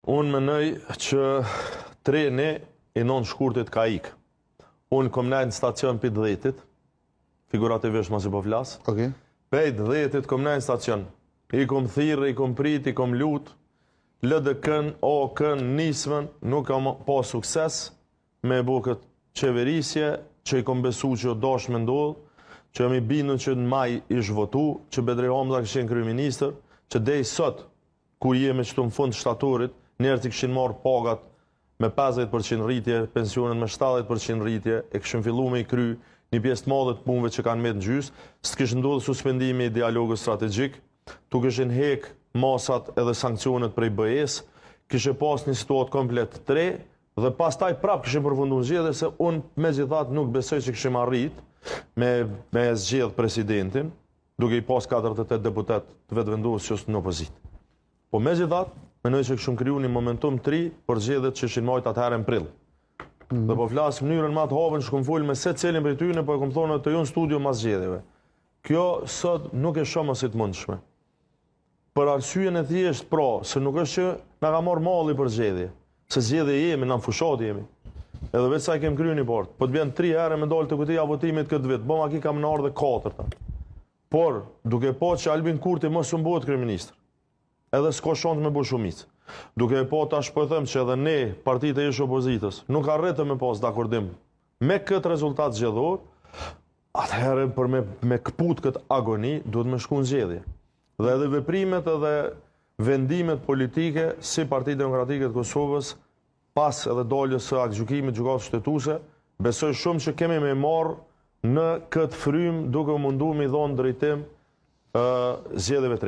Unë menoj që treni i 9 shkurtit ka ikë. Unë kom nejtë në stacion për 10-it, figurativisht mos i po flasë. Okay. Për 10-it kom nejtë në stacion. I kom thirrë, i kom prit, i kom lutë, LDK-n, OK-n, nismën, nuk kam pa sukses me bu këtë qeverisje, që i kom besu që dosh me ndodhë, që jam i bindur që në maj ish votu, që Bedri Hamza këshin kryeministër, që dej sot, kur jemi qëtu në fund shtatorit, njerët i këshin marrë pagat me 50% rritje, pensionet me 70% rritje, e këshin fillu me i kry një pjesë të madhe të punëve që kanë me të gjysë, së këshin ndodhë suspendimi i dialogës strategjik, tu këshin hek masat edhe sankcionet prej BE-s, këshin pas një situatë komplet të tre, dhe pas taj prap këshin përfundu në zgjedhje, se unë me gjithat nuk besoj që këshim arrit me zgjedh presidentin, duke i pas 48 deputet të vetë vendosë që është në opozit. Po me gjithat, menoj që këshim kryu një momentum 3 për zgjedhjet që ishin majt atëherë në prill. Dhe po flasë mënyrën ma të havën që kom full me se cilin për tyne, po e kom thonë të ju në studio mas zgjedhjeve. Kjo sot nuk e shumë si të mundshme. Për arsyen e thjesht pra, se nuk është që na ka marrë malli për zgjedhje, se zgjedhje jemi, na në fushat jemi. Edhe vetë sa i kem kryu një part, po të bjen 3 herë me dalë të kujtia votimit këtë vit, bëma ki kam në ardhe 4. Por, duke po që Albin Kurti mos u bëhet kryeministër, edhe s'ka shans me bu shumicë. Duke po tash po them që edhe ne, partitë e ish opozitës, nuk arritëm me pas dakordim me këtë rezultat zgjedhor, atëherë për me këput këtë agoni, duhet me shku në zgjedhje. Dhe edhe veprimet edhe vendimet politike si Partitë Demokratike të Kosovës, pas edhe daljes së aktgjykimit gjykatës shtetuse, besoj shumë që kemi me marrë në këtë frym duke mundu me i dhonë drejtim zgjedhjeve të reja.